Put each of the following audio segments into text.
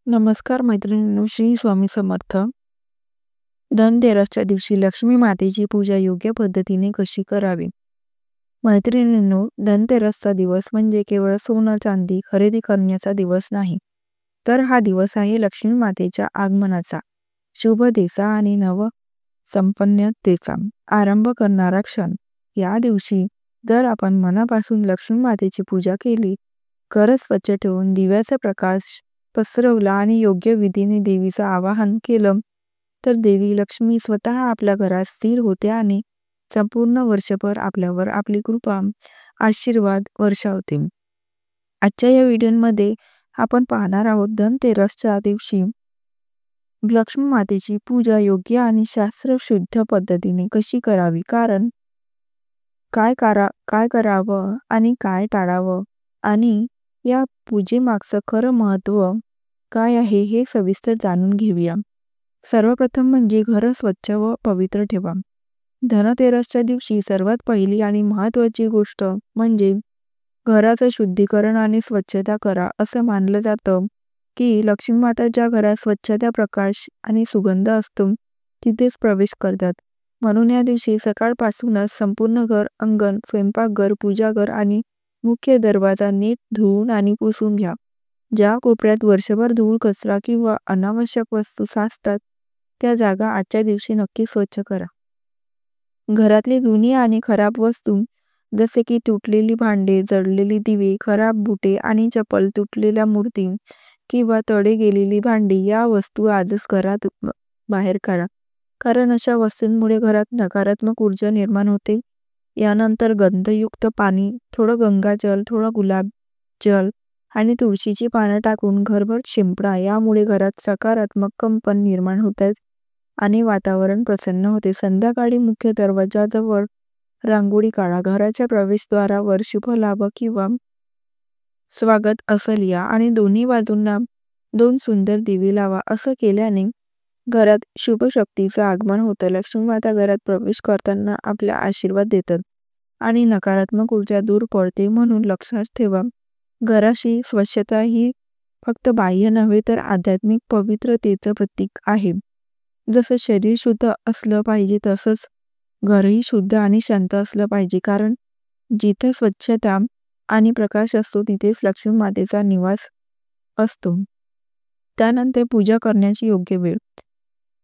नमस्कार मैत्रिणींनो, श्री स्वामी समर्थ. धनतेरसच्या दिवशी लक्ष्मी मातेची पूजा योग्य पद्धतीने कशी करावी? मैत्रिणींनो, धनतेरसचा दिवस म्हणजे केवळ सोनं चांदी खरेदी करण्याचा दिवस नाही, तर हा दिवस आहे लक्ष्मी मातेच्या आगमनाचा, शुभतेचा आणि नव संपन्नतेचा आरंभ करणारा क्षण. या दिवशी जर आपण मनापासून लक्ष्मी मातेची पूजा केली, घर स्वच्छ ठेवून दिव्याचा प्रकाश पसरवला आणि योग्य विधीने देवीचं आवाहन केलं, तर देवी लक्ष्मी स्वतः आपल्या घरात स्थिर होते आणि संपूर्ण वर्षभर आपल्यावर आपली कृपा, आशीर्वाद वर्षावते. आजच्या या व्हिडिओमध्ये आपण पाहणार आहोत धनतेरसच्या दिवशी लक्ष्मी मातेची पूजा योग्य आणि शास्त्रशुद्ध पद्धतीने कशी करावी, कारण काय करावं आणि काय टाळावं, आणि या पूजेमागचं खरं महत्त्व काय आहे हे सविस्तर जाणून घेऊया. सर्वप्रथम म्हणजे घर स्वच्छ व पवित्र ठेवा. धनतेरसच्या दिवशी सर्वात पहिली आणि महत्त्वाची गोष्ट म्हणजे घराचं शुद्धीकरण आणि स्वच्छता करा. असं मानलं जातं की लक्ष्मी माता ज्या घरात स्वच्छता, प्रकाश आणि सुगंध असतो तिथेच प्रवेश करतात. म्हणून या दिवशी सकाळपासूनच संपूर्ण घर, अंगण, स्वयंपाकघर, पूजाघर आणि मुख्य दरवाजा नीट धुवून आणि पुसून घ्या. ज्या कोपऱ्यात वर्षभर धूळ, कचरा किंवा अनावश्यक वस्तू साचतात त्या जागा आजच्या दिवशी नक्की स्वच्छ करा. घरातली जुनी आणि खराब वस्तू जसे की तुटलेली भांडे, जळलेली दिवे, खराब बुटे आणि चप्पल, तुटलेल्या मूर्ती किंवा तडे गेलेली भांडी या वस्तू आजच घरात बाहेर काढा, कारण अशा वस्तूंमुळे घरात नकारात्मक ऊर्जा निर्माण होते. यानंतर गंधयुक्त पाणी, थोडं गंगाजल, थोडं गुलाबजल आणि तुळशीची पानं टाकून घरभर शिंपडा. यामुळे घरात सकारात्मक कंपन निर्माण होतात आणि वातावरण प्रसन्न होते. संध्याकाळी मुख्य दरवाजाजवळ रांगोळी काढा. घराच्या प्रवेशद्वारावर शुभ लाभ किंवा स्वागत असं लिहा आणि दोन्ही बाजूंना 2 सुंदर दिवे लावा. असं केल्याने घरात शुभ शक्तीचं आगमन होतं. लक्ष्मी माता घरात प्रवेश करताना आपला आशीर्वाद देतात आणि नकारात्मक ऊर्जा दूर पळते. म्हणून लक्षात ठेवा, घराची स्वच्छता ही फक्त बाह्य नव्हे तर आध्यात्मिक पवित्रतेचं प्रतीक आहे. जसं शरीर शुद्ध असलं पाहिजे तसंच घरही शुद्ध आणि शांत असलं पाहिजे, कारण जिथे स्वच्छता आणि प्रकाश असतो तिथेच लक्ष्मी मातेचा निवास असतो. त्यानंतर पूजा करण्याची योग्य वेळ.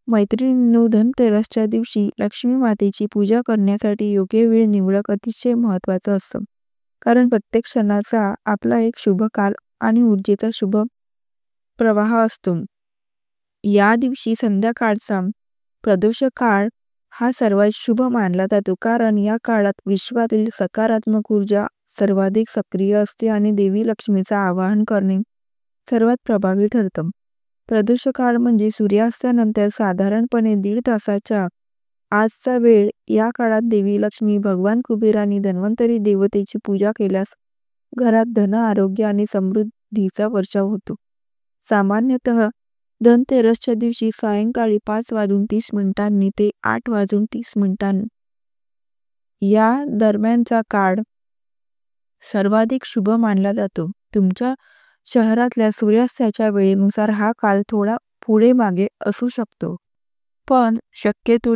मैत्रिणींनो, धनतेरसच्या दिवशी लक्ष्मी मातेची पूजा करण्यासाठी योग्य वेळ निवडणं अतिशय महत्त्वाचं असतं, कारण प्रत्येक क्षणाचा आपला एक शुभ काल आणि ऊर्जेचा शुभ प्रवाह असतो. या दिवशी संध्याकाळचा प्रदोष काळ हा सर्वात शुभ मानला जातो, कारण या काळात विश्वातील सकारात्मक ऊर्जा सर्वाधिक सक्रिय असते आणि देवी लक्ष्मीचं आवाहन करणे सर्वात प्रभावी ठरतं. प्रदोष काळ म्हणजे सूर्यास्तानंतर साधारणपणे 1.5 तासाच्या आजचा वेळ. या काळात देवी लक्ष्मी, भगवान कुबेर आणि धन्वंतरी देवतेची पूजा केल्यास घरात धन, आरोग्य आणि समृद्धीचा वर्षाव होतो. सामान्यतः धनतेरसच्या दिवशी सायंकाळी 5:30 ते 8:30 या दरम्यानचा काळ सर्वाधिक शुभ मानला जातो. तुमच्या शहरातल्या सूर्यास्ताच्या वेळेनुसार हा काळ थोडा पुढे मागे असू शकतो, पण शक्यतो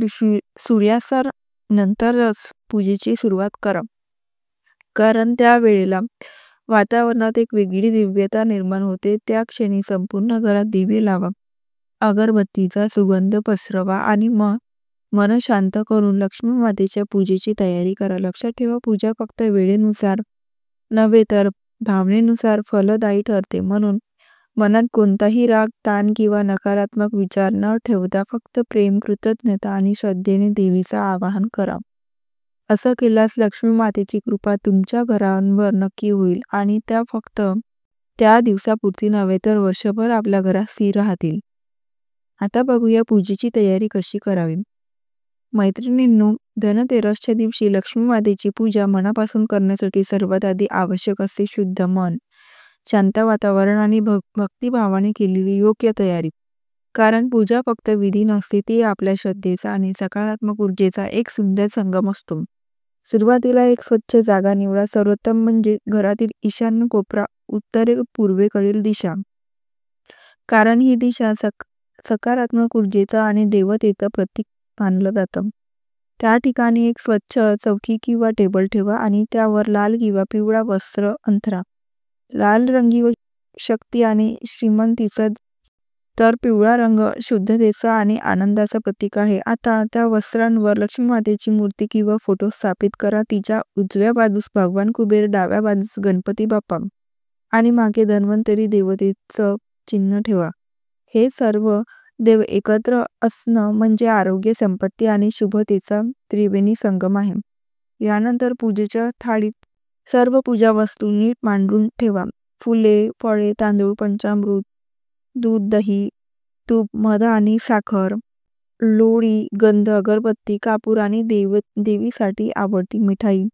सूर्यास्तानंतरच पूजेची सुरुवात करा, कारण त्या वेळेला वातावरणात एक वेगळी दिव्यता निर्माण होते. त्या क्षणी संपूर्ण घरात दिवे लावा, अगरबत्तीचा सुगंध पसरवा आणि मन शांत करून लक्ष्मी मातेच्या पूजेची तयारी करा. लक्षात ठेवा, पूजा फक्त वेळेनुसार नव्हे तर भावनेनुसार फलदायी ठरते. म्हणून मनात कोणताही राग, ताण किंवा नकारात्मक विचार न ठेवता फक्त प्रेम, कृतज्ञता आणि श्रद्धेने देवीचं आवाहन करा. असं केल्यास लक्ष्मी मातेची कृपा तुमच्या घरांवर नक्की होईल आणि त्या फक्त त्या दिवसापुरती नव्हे तर वर्षभर आपल्या घरात स्थिर राहतील. आता बघूया पूजेची तयारी कशी करावी. मैत्रिणींनो, धनतेरसच्या दिवशी लक्ष्मी मातेची पूजा मनापासून करण्यासाठी सर्वात आधी आवश्यक असते शुद्ध मन, शांत वातावरण आणि भक्तिभावाने केलेली योग्य तयारी. कारण पूजा फक्त विधी नसते, ती आपल्या श्रद्धेचा आणि सकारात्मक ऊर्जेचा एक सुंदर संगम असतो. सुरुवातीला एक स्वच्छ जागा निवडा. सर्वोत्तम म्हणजे घरातील ईशान्य कोपरा, उत्तरे पूर्वेकडील दिशा. कारण ही दिशा सकारात्मक ऊर्जेचं आणि देवतेचं प्रतीक मानलं जातं. त्या ठिकाणी एक स्वच्छ चौकी किंवा टेबल ठेवा आणि त्यावर लाल किंवा पिवळा वस्त्र अंथरा. लाल रंगी शक्ती आणि श्रीमंतीचं, तर पिवळा रंग शुद्धतेचा आणि आनंदाचं प्रतीक आहे. आता त्या वस्त्रांवर लक्ष्मी मातेची मूर्ती किंवा फोटो स्थापित करा. तिच्या उजव्या बाजूस भगवान कुबेर, डाव्या बाजूस गणपती बाप्पा आणि मागे धन्वंतरी देवतेचं चिन्ह ठेवा. हे सर्व देव एकत्र असणं म्हणजे आरोग्य, संपत्ती आणि शुभतेचा त्रिवेणी संगम आहे. यानंतर पूजेच्या थाळीत सर्व पूजा वस्तू नीट मांडून ठेवा. फुले, फळे, तांदूळ, पंचामृत, दूध, दही, तूप, मध आणि साखर, लोणी, गंध, अगरबत्ती, कापूर आणि देवीसाठी आवडती मिठाई.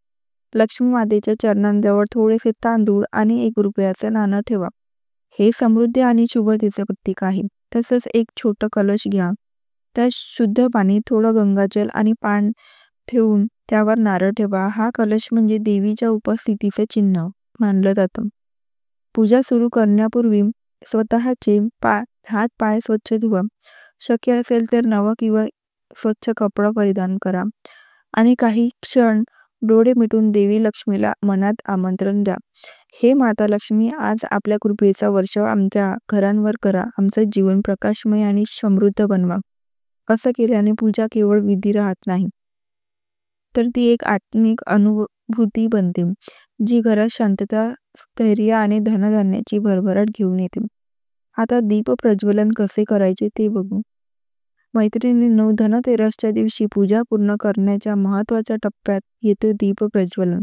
लक्ष्मी मातेच्या चरणांजवळ थोडेसे तांदूळ आणि ₹1 नाणं ठेवा. हे समृद्धी आणि शुभतेचे प्रतीक आहे. तसंच एक छोटं कलश घ्या. त्यात शुद्ध पाणी, थोडं गंगाजल आणि पान ठेवून त्यावर नारळ ठेवा. हा कलश म्हणजे देवीच्या उपस्थितीचं चिन्ह मानलं जातं. पूजा सुरू करण्यापूर्वी स्वतःचे हात-पाय स्वच्छ धुवा. शक्य असेल तर नवं किंवा स्वच्छ कपडा परिधान करा आणि काही क्षण डोळे मिटून देवी लक्ष्मीला मनात आमंत्रण द्या. हे माता लक्ष्मी, आज आपल्या कृपेचा वर्षाव आमच्या घरांवर करा. आमचं जीवन प्रकाशमय आणि समृद्ध बनवा. असं केल्याने पूजा केवळ विधी राहत नाही, तर ती एक आत्मिक अनुभूती बनते, जी घरात शांतता, स्थैर्य आणि धनधान्याची भरभराट घेऊन येते. आता दीप प्रज्वलन कसे करायचे ते बघू. मैत्रिणींनो, धनतेरसच्या दिवशी पूजा पूर्ण करण्याच्या महत्त्वाच्या टप्प्यात येतो दीप प्रज्वलन.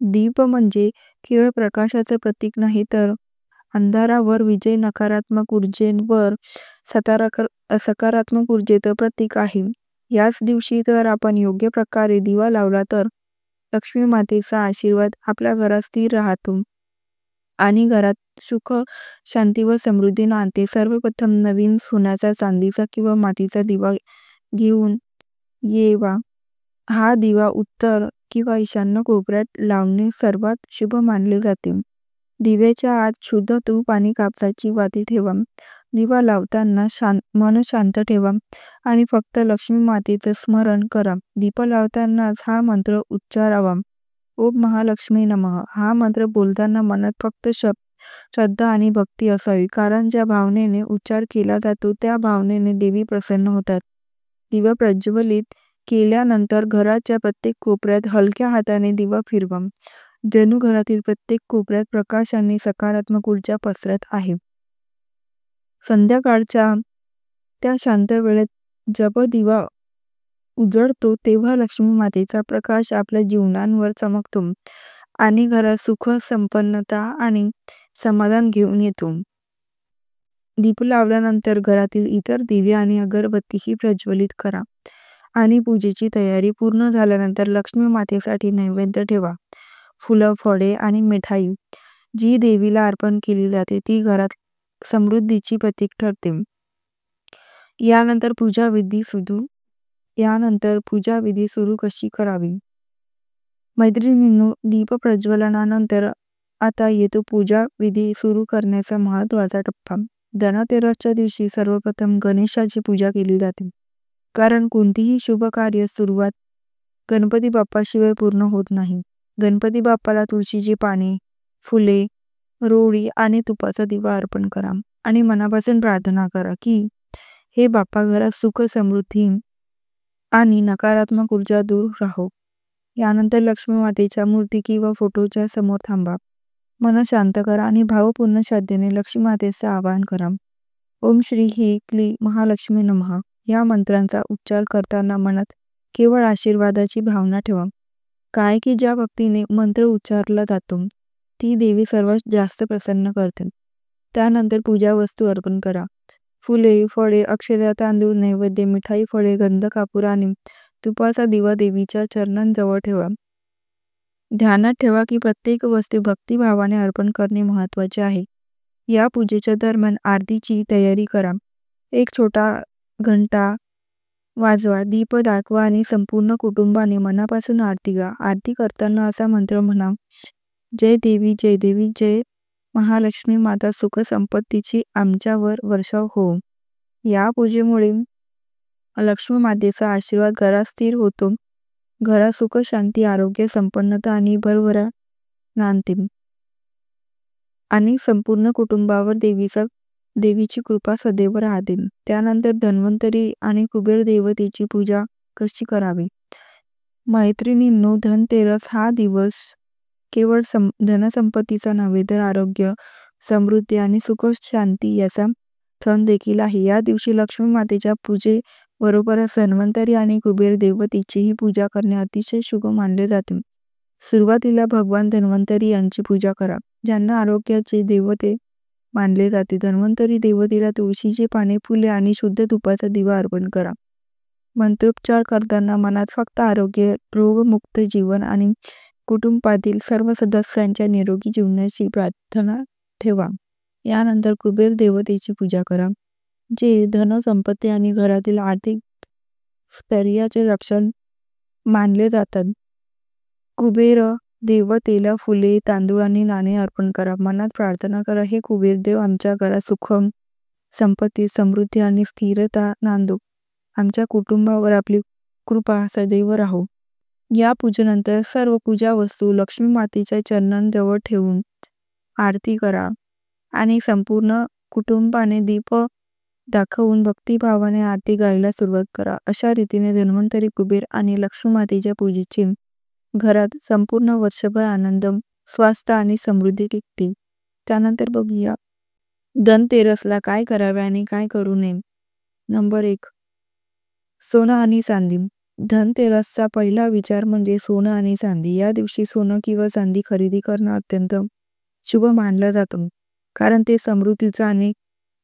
दीप म्हणजे केवळ प्रकाशाचं प्रतीक नाही, तर अंधारावर विजय, नकारात्मक ऊर्जेवर सकारात्मक ऊर्जेचं प्रतीक आहे. याच दिवशी जर आपण योग्य प्रकारे दिवा लावला तर लक्ष्मी मातेचा आशीर्वाद आपल्या घरात स्थिर राहतो आणि घरात सुख, शांती व समृद्धी नांदते. सर्वप्रथम नवीन सोन्याचा, चांदीचा किंवा मातीचा दिवा घेऊन येवा. हा दिवा उत्तर किंवा ईशान्य कोपऱ्यात लावणे सर्वात शुभ मानले जाते. दिव्याच्या आत शुद्ध तूप आणि कापसाची वाती ठेवा. दिवा लावताना मन शांत ठेवा आणि फक्त लक्ष्मी मातेचं स्मरण करा. दीप लावतानाच हा मंत्र उच्चारावा. ओम महालक्ष्मी नमः. हा मंत्र बोलताना मनात फक्त श्रद्धा आणि भक्ती असावी, कारण ज्या भावनेने उच्चार केला जातो त्या भावनेने देवी प्रसन्न होतात. दिवा प्रज्वलित केल्यानंतर घराच्या प्रत्येक कोपऱ्यात हलक्या हाताने दिवा फिरवा. जणू घरातील प्रत्येक कोपऱ्यात प्रकाश आणि सकारात्मक ऊर्जा पसरत आहे. संध्याकाळच्या त्या शांत वेळेत जेव्हा दिवा उजळतो तेव्हा लक्ष्मी मातेचा प्रकाश आपल्या जीवनांवर चमकतो आणि घरात सुख, संपन्नता आणि समाधान घेऊन येतो. दीप लावल्यानंतर घरातील इतर दिवे आणि अगरबत्तीही प्रज्वलित करा आणि पूजेची तयारी पूर्ण झाल्यानंतर लक्ष्मी मातेसाठी नैवेद्य ठेवा. फुलं, फळे आणि मिठाई जी देवीला अर्पण केली जाते ती घरात समृद्धीची प्रतीक ठरते. यानंतर पूजाविधी सुरू कशी करावी. मैत्रिणींनो, दीप प्रज्वलनानंतर आता येतो पूजा विधी सुरू करण्याचा महत्त्वाचा टप्पा. धनतेरसच्या दिवशी सर्वप्रथम गणेशाची पूजा केली जाते, कारण कोणतीही शुभ कार्य सुरुवात गणपती बाप्पाशिवाय पूर्ण होत नाही. गणपती बाप्पाला तुळशीची पाने, फुले, रोळी आणि तुपाचा दिवा अर्पण करा आणि मनापासून प्रार्थना करा की हे बाप्पा, घरात सुख, समृद्धी आणि नकारात्मक ऊर्जा दूर राहो. यानंतर लक्ष्मी मातेच्या मूर्ती किंवा फोटोच्या समोर थांबा. मन शांत करा आणि भावपूर्ण श्रद्धेने लक्ष्मी मातेचे आवाहन करा. ओम श्री ही क्ली महालक्ष्मी नमः या मंत्रांचा उच्चार करताना मनात केवळ आशीर्वादाची भावना ठेवा. काय की ज्या भक्तीने मंत्र उच्चारला जातो ती देवी सर्वात जास्त प्रसन्न करते. त्यानंतर पूजा वस्तू अर्पण करा. फुले, फळे, अक्षता, तांदूळ, नैवेद्य, मिठाई, फळे, गंध, कापूर आणि तुपाचा दिवा देवीच्या चरणांजवळ ठेवा. ध्यानात ठेवा की प्रत्येक वस्तू भक्तिभावाने अर्पण करणे महत्त्वाचे आहे. या पूजेच्या दरम्यान आरतीची तयारी करा. एक छोटा घंटा वाजवा, दीप दाखवा आणि संपूर्ण कुटुंबाने मनापासून आरती गा. आरती करताना असा मंत्र म्हणा: जय देवी, जय देवी, जय महालक्ष्मी माता सुख संपत्तीची आमच्यावर वर्षाव हो. या पूजेमुळे लक्ष्मी मातेचा आशीर्वाद घरात स्थिर होतो. घरात सुख, शांती, आरोग्य, संपन्नता आणि भरभरा नांदते आणि संपूर्ण कुटुंबावर देवीची कृपा सदैव राहते. त्यानंतर धन्वंतरी आणि कुबेर देवतेची पूजा कशी करावी? मैत्रिणींनो, धनतेरस हा दिवस केवळ धनसंपत्तीचा नव्हे तर आरोग्य, समृद्धी आणि सुख शांती याचा सण देखील आहे. या दिवशी लक्ष्मी मातेच्या पूजेबरोबरच धन्वंतरी आणि कुबेर देवतेचीही पूजा करणे अतिशय शुभ मानले जाते. सुरुवातीला भगवान धन्वंतरी यांची पूजा करा, ज्यांना आरोग्याचे देवते मानले जाते. धन्वंतरी देवतेला तुळशीची पाने, फुले आणि शुद्ध तुपाचा दिवा अर्पण करा. मंत्रोच्चार करताना मनात फक्त आरोग्य, रोगमुक्त जीवन आणि कुटुंबातील सर्व सदस्यांच्या निरोगी जीवनाची प्रार्थना ठेवा. यानंतर कुबेर देवतेची पूजा करा, जे धन, संपत्ती आणि घरातील आर्थिक स्थैर्याचे रक्षण मानले जातात. कुबेर देवतेला फुले, तांदूळ आणि नाणे अर्पण करा. मनात प्रार्थना करा, हे कुबेरदेव आमच्या घरात सुख, संपत्ती, समृद्धी आणि स्थिरता नांदो. आमच्या कुटुंबावर आपली कृपा सदैव राहो. या पूजेनंतर सर्व पूजा वस्तू लक्ष्मी मातेच्या चरणांजवळ ठेवून आरती करा आणि संपूर्ण कुटुंबाने दीप दाखवून भक्तिभावाने आरती गायला सुरुवात करा. अशा रीतीने धन्वंतरी, कुबेर आणि लक्ष्मी मातेच्या पूजेची घरात संपूर्ण वर्षभर आनंद, स्वास्थ्य आणि समृद्धी टिकते. त्यानंतर बघूया धनतेरसला काय करावे आणि काय करू नये. नंबर 1, सोनं आणि चांदी. धनतेरसचा पहिला विचार म्हणजे सोनं आणि चांदी. या दिवशी सोनं किंवा चांदी खरेदी करणं अत्यंत शुभ मानलं जातं, कारण ते समृद्धीचं आणि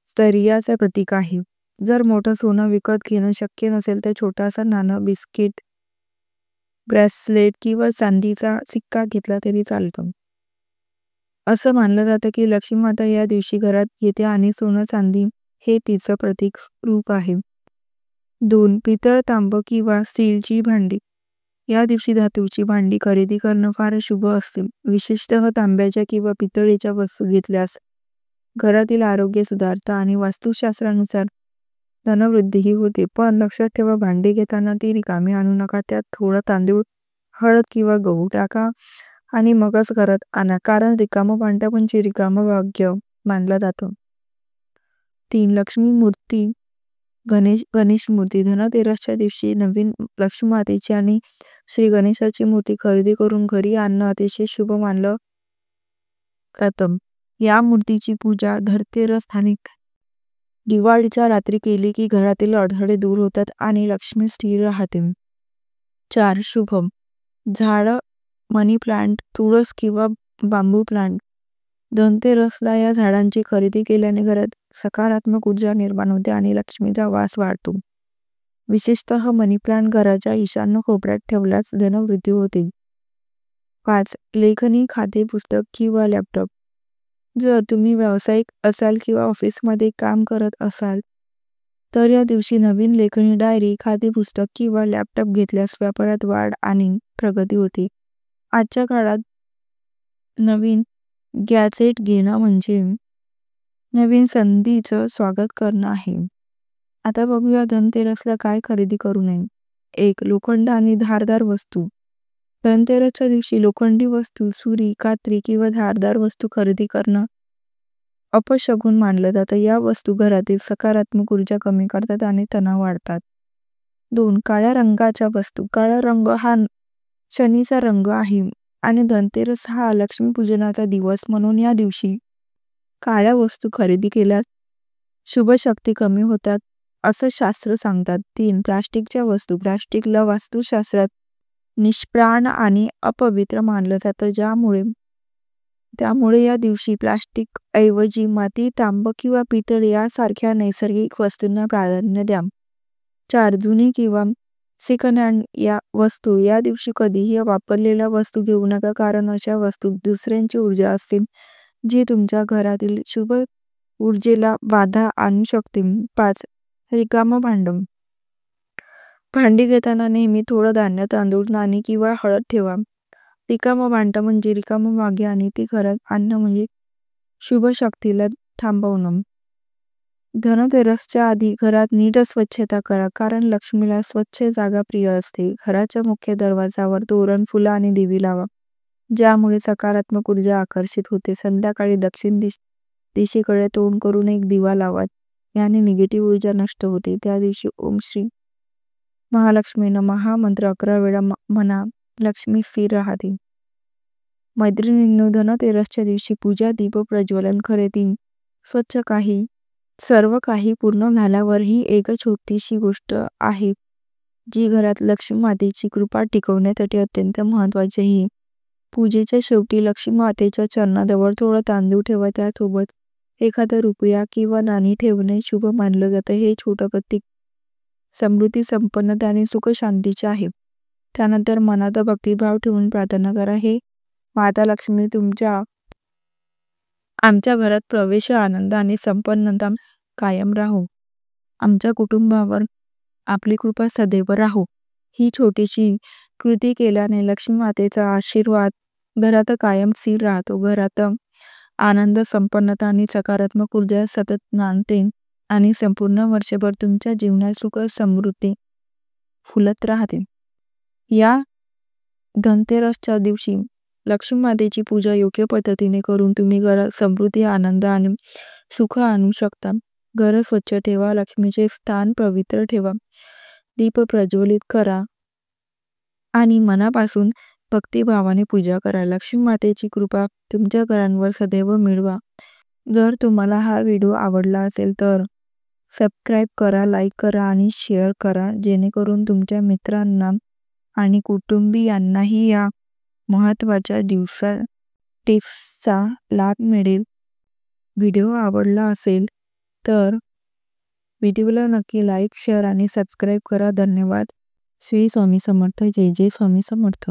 स्थैर्याचं प्रतीक आहे. जर मोठं सोनं विकत घेणं शक्य नसेल तर छोटासा नाणं, बिस्किट, ब्रेसलेट किंवा चांदीचा सिक्का घेतला तरी चालतं. असं मानलं जातं की लक्ष्मी माता या दिवशी घरात येते आणि सोनं चांदी हे तिचं प्रतीक रूप आहे. 2, पितळ, तांब किंवा स्टीलची भांडी. या दिवशी धातूची भांडी खरेदी करणं फार शुभ असते. विशेषतः तांब्याच्या किंवा पितळेच्या वस्तू घेतल्यास घरातील आरोग्य सुधारतं आणि वास्तुशास्त्रानुसार धनवृद्धीही होते. पण लक्षात ठेवा, भांडी घेताना ती रिकामी आणू नका. त्यात थोडं तांदूळ, हळद किंवा गहू टाका आणि मगच घरात आणा, कारण रिकामं भांडं म्हणजे रिकामं भाग्य मानलं जातं. 3, लक्ष्मी मूर्ती. गणेश मूर्ती. धनतेरसच्या दिवशी नवीन लक्ष्मी मातेची आणि श्री गणेशाची मूर्ती खरेदी करून घरी आणणं अतिशय शुभ मानलं जातं. या मूर्तीची पूजा धनतेरस आणि दिवाळीच्या रात्री केली की घरातील अडथळे दूर होतात आणि लक्ष्मी स्थिर राहते. 4, शुभम. झाडं, मनी प्लांट, तुळस किंवा बांबू प्लांट. धनतेरसला या झाडांची खरेदी केल्याने घरात सकारात्मक ऊर्जा निर्माण होते आणि लक्ष्मीचा वास वाढतो. विशेषतः मनी प्लांट घराच्या ईशान्य कोपऱ्यात ठेवल्यास धनवृद्धी होते. 5, लेखनी, खाते पुस्तक किंवा लॅपटॉप. जर तुम्ही व्यावसायिक असाल किंवा ऑफिसमध्ये काम करत असाल तर या दिवशी नवीन लेखनी, डायरी, खाते पुस्तक किंवा लॅपटॉप घेतल्यास व्यापारात वाढ आणि प्रगती होते. आजच्या काळात नवीन गॅजेट घेणं म्हणजे नवीन संधीचं स्वागत करणं आहे. आता बघूया धनतेरसला काय खरेदी करू नये. 1, लोखंड आणि धारदार वस्तू. धनतेरसच्या दिवशी लोखंडी वस्तू, सुरी, कात्री किंवा धारदार वस्तू खरेदी करणं अपशकुन मानलं जातं. या वस्तू घरातील सकारात्मक ऊर्जा कमी करतात आणि तणाव वाढतात. 2, काळ्या रंगाच्या वस्तू. काळा रंग हा शनीचा रंग आहे आणि धनतेरस हा लक्ष्मीपूजनाचा दिवस म्हणून या दिवशी काळ्या वस्तू खरेदी केल्यास शुभ शक्ती कमी होतात असं शास्त्र सांगतात. 3, प्लास्टिकच्या वस्तू. प्लास्टिकला वास्तुशास्त्रात निष्प्राण आणि अपवित्र मानलं जातं, त्यामुळे या दिवशी प्लास्टिक ऐवजी माती, तांब किंवा पितळ यासारख्या नैसर्गिक वस्तूंना प्राधान्य द्या. 4, जुनी किंवा सेकंड हँड या वस्तू. या दिवशी कधीही वापरलेल्या वस्तू घेऊ नका, कारण अशा वस्तू दुसऱ्यांची ऊर्जा असते, जी तुमच्या घरातील शुभ ऊर्जेला बाधा आणू शकते. 5, रिकामं भांड. भांडी घेताना नेहमी थोडं धान्य, तांदूळ, नाणी किंवा हळद ठेवा. रिकामं भांड म्हणजे रिकामं भाग्य आणि ती घरात आणणं म्हणजे शुभ शक्तीला थांबवणं. धनतेरसच्या आधी घरात नीट स्वच्छता करा, कारण लक्ष्मीला स्वच्छ जागा प्रिय असते. घराच्या मुख्य दरवाजावर तोरण, फुलं आणि दिवी लावा, ज्यामुळे सकारात्मक ऊर्जा आकर्षित होते. संध्याकाळी दक्षिण दिशेकडे तोंड करून एक दिवा लावा, याने निगेटिव्ह ऊर्जा नष्ट होते. त्या दिवशी ओम श्री महालक्ष्मी नमः हा मंत्र 11 वेळा म्हणा, लक्ष्मी स्थिर राहते. मैत्रिणींनो, धनतेरसच्या दिवशी पूजा, दीप प्रज्वलन, खरेदी, सर्व काही पूर्ण झाल्यावर ही एक छोटीशी गोष्ट आहे जी घरात लक्ष्मी मातेची कृपा टिकवण्यासाठी अत्यंत महत्त्वाची आहे. पूजेच्या शेवटी लक्ष्मी मातेच्या चरणाजवळ थोडं तांदूळ ठेवा, त्यासोबत एखादा रुपया किंवा नाणी ठेवणे शुभ मानलं जातं. हे छोटं प्रतीक समृद्धी, संपन्नता आणि सुख शांतीचे आहे. त्यानंतर मनात भक्तिभाव ठेवून प्रार्थना करा, हे माता लक्ष्मी आमच्या घरात प्रवेश, आनंद आणि संपन्नता कायम राहो. आमच्या कुटुंबावर आपली कृपा सदैव राहो. ही छोटीशी कृती केल्याने लक्ष्मी मातेचा आशीर्वाद घरात कायम स्थिर राहतो. घरात आनंद, संपन्नता आणि सकारात्मक ऊर्जा सतत नांदते आणि संपूर्ण वर्षभर तुमच्या जीवनात सुख समृद्धी फुलत राहते. या धनतेरसच्या दिवशी लक्ष्मी मातेची पूजा योग्य पद्धतीने करून तुम्ही घरात समृद्धी, आनंद आणि सुख आणू शकता. घर स्वच्छ ठेवा, लक्ष्मीचे स्थान पवित्र ठेवा, दीप प्रज्वलित करा आणि मनापासून भक्तिभावाने पूजा करा. लक्ष्मी मातेची कृपा तुमच्या घरांवर सदैव मिळवा. जर तुम्हाला हा व्हिडिओ आवडला असेल तर सबस्क्राईब करा, लाईक करा आणि शेअर करा, जेणेकरून तुमच्या मित्रांना आणि कुटुंबियांनाही या महत्त्वाच्या टिप्सचा लाभ मिळेल. व्हिडिओ आवडला असेल तर व्हिडिओला नक्की लाईक, शेअर आणि सबस्क्राईब करा. धन्यवाद. श्री स्वामी समर्थ. जय जय स्वामी समर्थ.